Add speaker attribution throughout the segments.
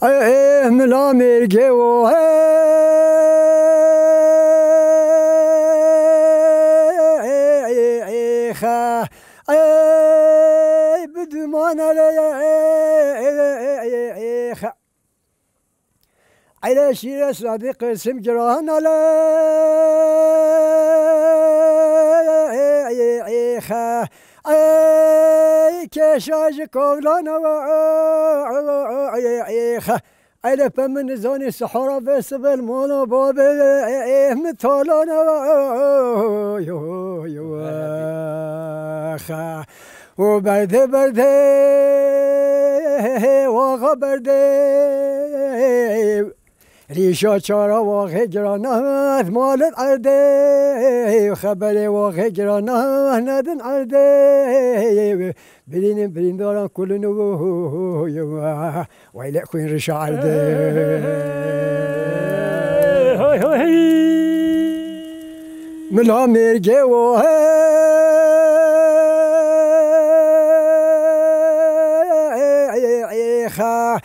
Speaker 1: ايه ملامر جو خا بدمان خا على شير صديق اسم جران على خا كشاج كولانا خا على فمن زوني سحورة بس بالمونو بابي متولانا خا وبرده برده واغا برده ريشا چارا واقع جرانه مالت عرده خبر واقع جرانه ندن عرده برین دارن کلونو ویلی خوین رشا عرده ملا مرگه و خا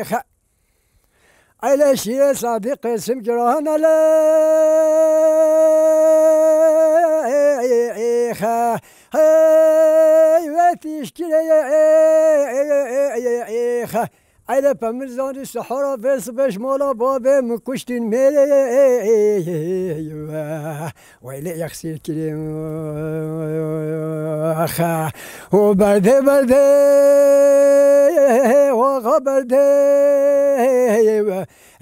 Speaker 1: خا على شيء صديق اسم جران على خا وتشكي خا على بمزان الصحراء بس بشمال باب مكشتين ميلي ويلي يخسر كريم خا وبرده برده واغا برده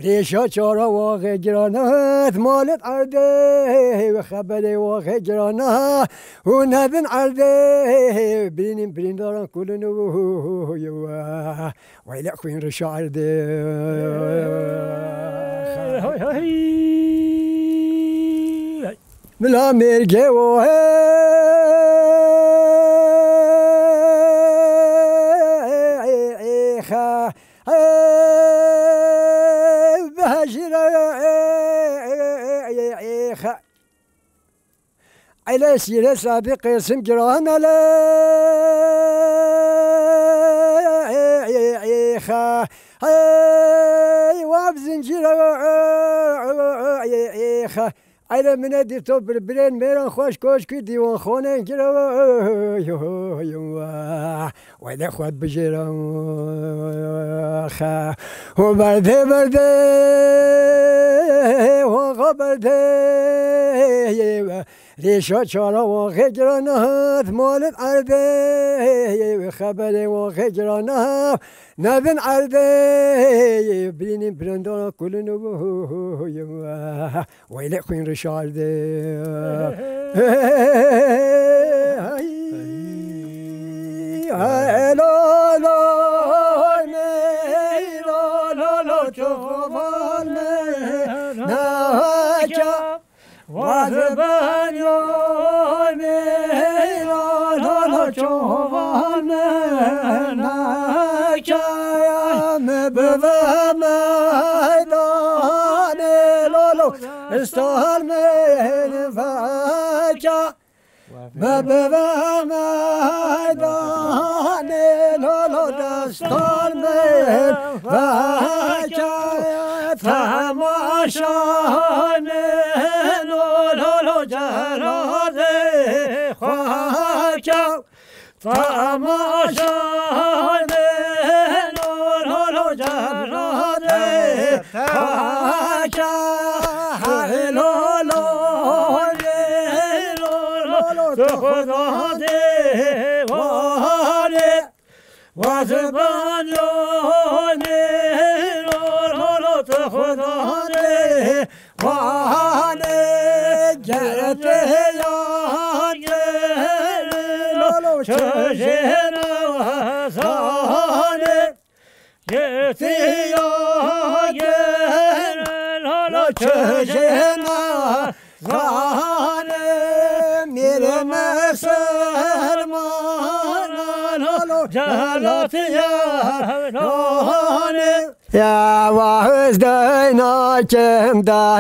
Speaker 1: ريشا چارا واقع جرانات مالت عرده خبر واقع جرانات و ندن عرده برین دارن کلونو ویلی خوین رشا عرده ملا مرگه و خا على سيرة صديق اسم جران على خا واب زنجير خا على من ديتو بربرين ميران خوش كوش كي ديوان خونه جرا ويلي خوات بجيرا خا وبرده برده واغا برده ريشا چارا واقع جرانات مالت عرده خبر واقع جرانات ندن عرده برین برندانا کلونو ویلی خوین رشا عرده
Speaker 2: وزبان يومي لا شوفان ناكايا مبذا ميدان لولو استهل من فاكا مبذا ميدان لولو استهل من فاكا تماشان جراده خاکا تماشای نور جراده خاکا هلولو تو خدا دیوانه وزبان نور تو خدا دیوانه گرته چشنا زانه گرتی لالا چشنا زانه میره مسلمان لالا جلاتی یارانه
Speaker 1: يا واعز ديناكم دا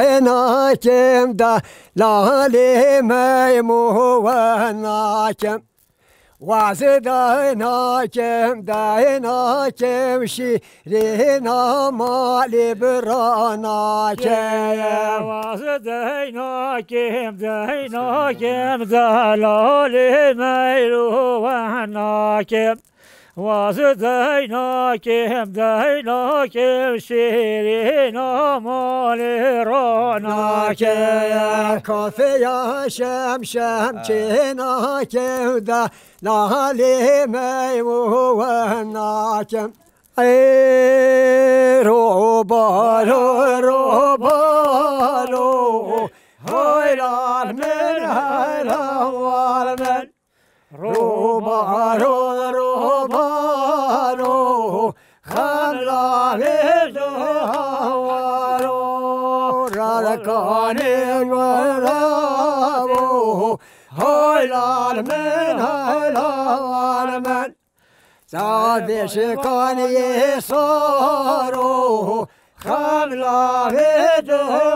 Speaker 1: لالي ميموناكم وازدينا كم داينا كم شيرينا مالي برانا كم
Speaker 2: وازدينا كم داينا كم دلالي ميلوانا كم وازدينا كم داينا كم شيرينا مالي رانا كم
Speaker 1: كافي يا شم شم كينا كودا لالي ميوانا كم اي روبارو هاي من هاي من روبارو خملا لجوارو راركاني ورابو هاي من سادي شكاني يسارو خملا لجوارو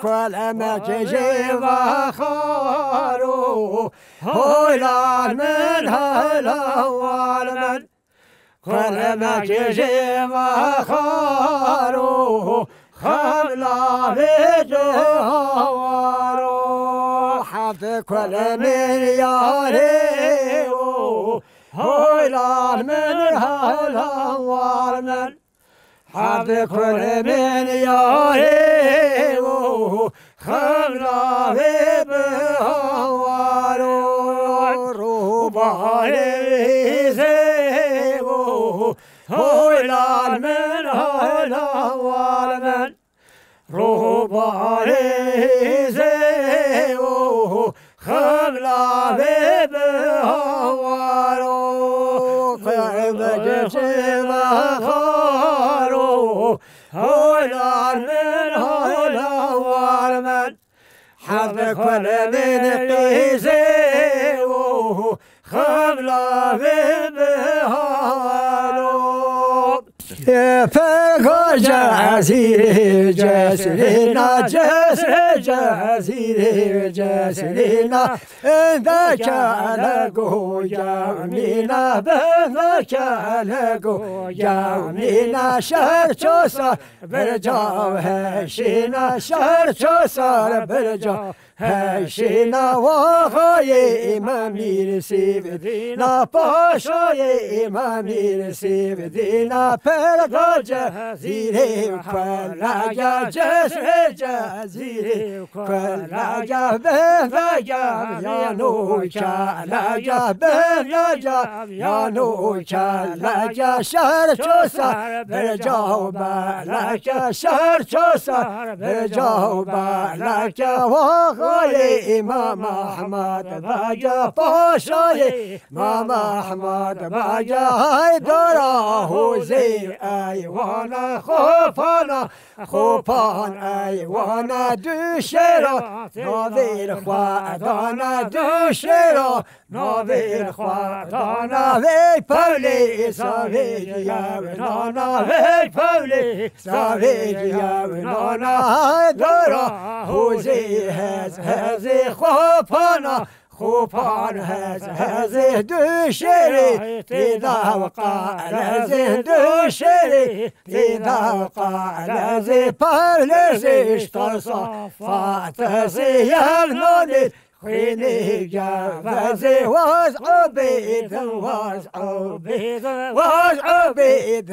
Speaker 1: كل مكجي وخارو هاي من كل مكجي وخارو خملا بجوارو حفظ كل ملياري هاي من حفظ كل ملياري خملا بجوارو روباري زيبو هاي من روباري زيبو خملا ببهوارو قيمة جسيمة خارو هاي من حظ كل من قيزيبو خملا ببهوارو فرق جزيرنا جزيرنا ذاك لقو يومنا بذاك لقو يومنا شرچو سر برجاو هشينا شرچو سر برجاو هشينا وخاي امامي رسيب دينا پاشای امامي رسيب دينا فرق جزيره كلا جزيره كلا بفجام يا نو كلا بفجام يا نو كلا شرچو سر برجاو بالك شرچو سر برجاو بالك وخاي امام احمد باجا پاشای امام احمد باجا هيدرا زي ايوانا خوفان ايوانا دوشرا ناویر خوادانا دوشرا ناویر خوادانا وی پولیس وی جیاونانا وی پولیس وی جیاونانا هيدرا زي هزي خوفان هزه دوشری تیدا وقال هزه دوشری تیدا وقال هزه پرلزش تصفات زیانونید خيني جافزي was عبيد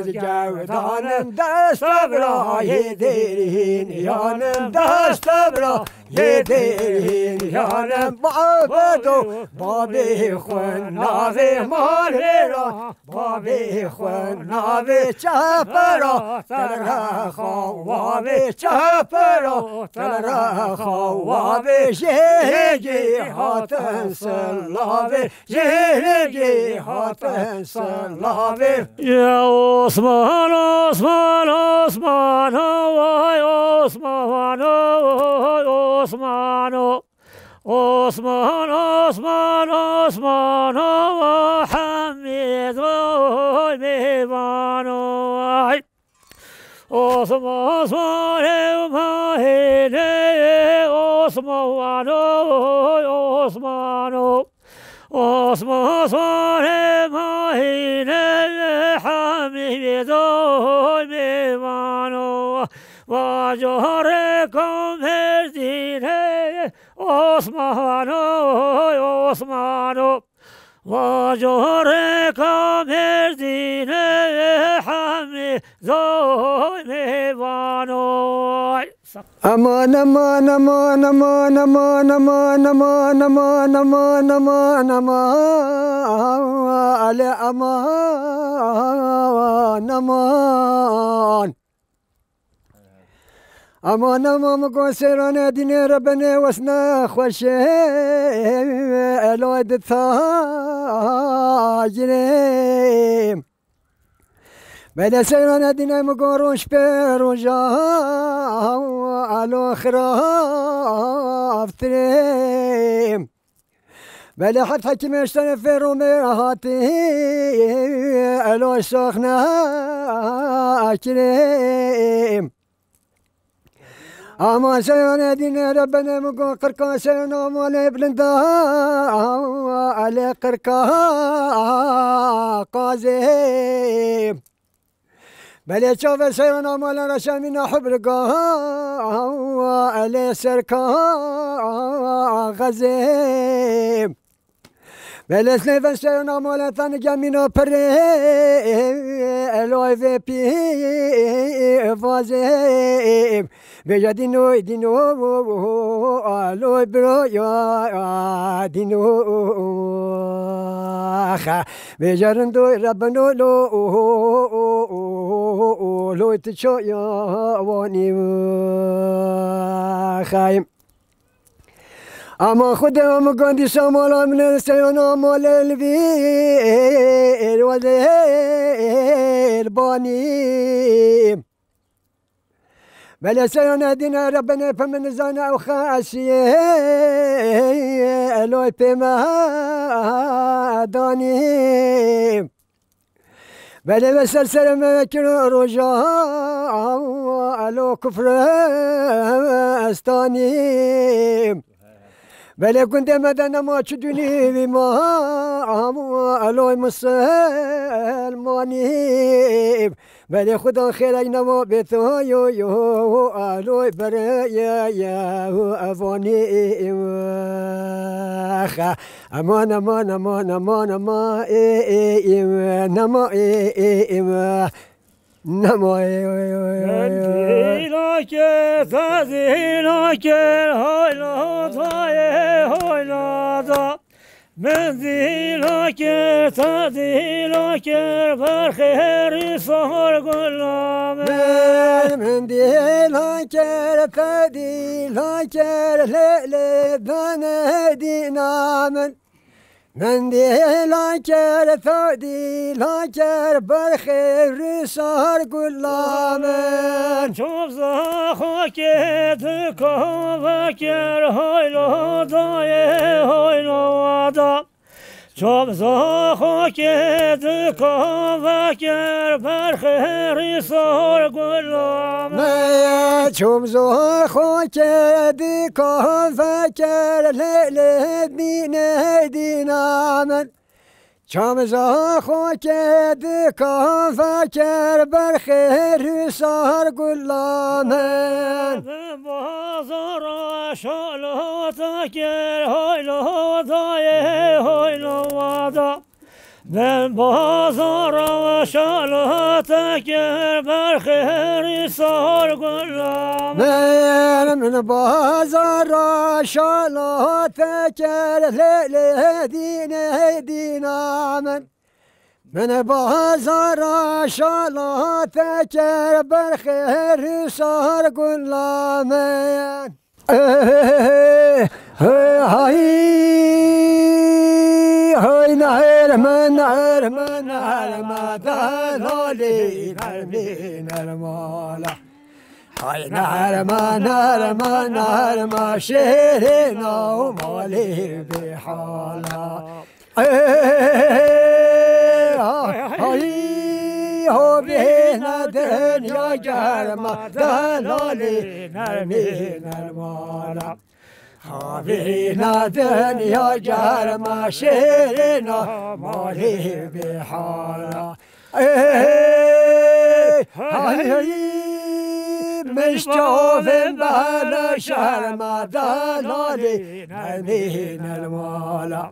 Speaker 1: جاودان دست برا يديرين يانم دست برا يديرين يانم معبدو بابي خون ناوي مالهرا بابي خون ناوي چپرا تلرا خوابي چپرا تلرا خوابي جهگی هاتن سلاوی جهگی هاتن سلاوی
Speaker 2: یا عثمان عثمان عثمان وای عثمان عثمان عثمان عثمان عثمان و حمید وای میوان وای عثمان عثمان ماهینه عثمان عثمان ماهین حمید میوانو و جهر کم دین عثمان عثمان و جهر کم دین حمید میوانو
Speaker 1: امان امان امان امان امان امان امان امان امان امان امان علی امان امان امان امان مگو سیران دین ربنا وسنا خوشه الوید تاجریم بدا سیران دین مگو روش پر جا على خرافتريم بلا حد حكي مشتنا في روميهاتي على سخنا كريم اما سيانا دين ربنا مقو قرقا سيانا مالي بلندا على قرقا قازيم بله شوف سيرنا مالا رشامنا حبرقا على سركا غزيم بله سنفن سيرنا مالا ثاني جامينا بري الوي في بي فازيم بيجا دينو دينو الوي برو يا دينو خا بيجا رندو ربنو لو تشو يا واني خايم اما خدا مقاندي شمالا من السيانا مال الفيل والليل باني بلا سيانا دينا ربنا فمن زانا وخاسيه لو بما داني بلا بسلسل ما كنو رجاء لو كفر استاني بلا كنت مدنا ما تشدني بما لو مسلماني بلا خدا خير اينما بيتو يو يو الو بريا يا افوني امان امان امان امان امان نما نما
Speaker 2: زیرا که زیرا که هایلا هایلا من زیرا که زیرا که بر خیر سهر گلام
Speaker 1: من دیلا که دیلا که لیل دانه دینامن من دیلا که دیلا که بر خیر سهر گلامن
Speaker 2: چوب زخا که دکا وکر هایلا دایه هایلا دا چوب زخا که دکا وکر بر خیر سهر گلامن
Speaker 1: چوب زخا که دکا وکر لیل دینامن چام زخا که دکا فکر بر خیر سهر گلامن
Speaker 2: بازار شالات کر هایلا دایه هایلا دا من بازار شالات کر بر خیر سهر گلامن
Speaker 1: من بازار شالات کر لیل دینامن من بازار شالات کر بر خیر سهر گلامن هاي نهر من نهر من نهر ما دلالي نرمين المالا هاي نهر ما شيرنا ومالي بحالا هاي هو بينا دنيا جرما دلالي نرمين المالا خابينا دنيا جرم شيرنا مالي بحالا مشتوف بلا شرم دلالي نمين المالا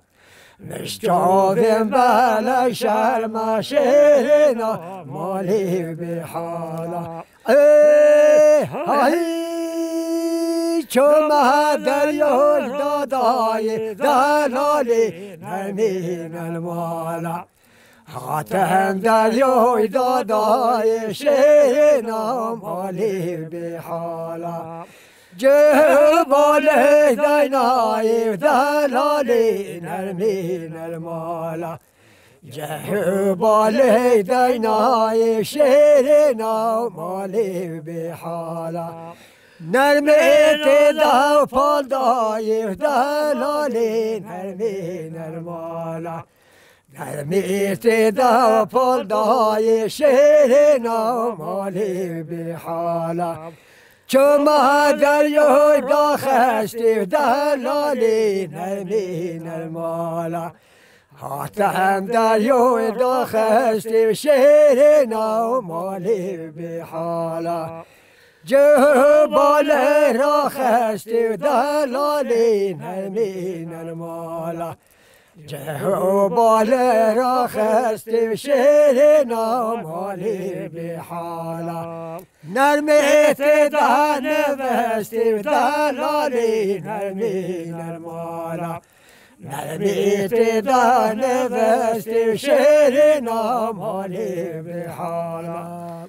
Speaker 1: مشتوف بلا شرم شيرنا مالي بحالا چون دریای دادای دلالی نمین المالا خاتم دریای دادای شیرنا مالی بحالا جبال دینای دلالی نمین المالا جبال دینای شیرنا مالی بحالا نرمت دا پالدای دلالی نرمی نرمالا نرمت دا پالدای شیرنا مالی بحالا چون ما دریای دا خستی دلالی نرمی نرمالا حاتم دریای دا خستی شیرنا مالی بحالا جبال را خستی دلالی نمین المالا جبال را خستی شیرنا مالی بحالا نرمت دا نوستی دلالی نمین المالا نرمت دا نوستی شیرنا مالی بحالا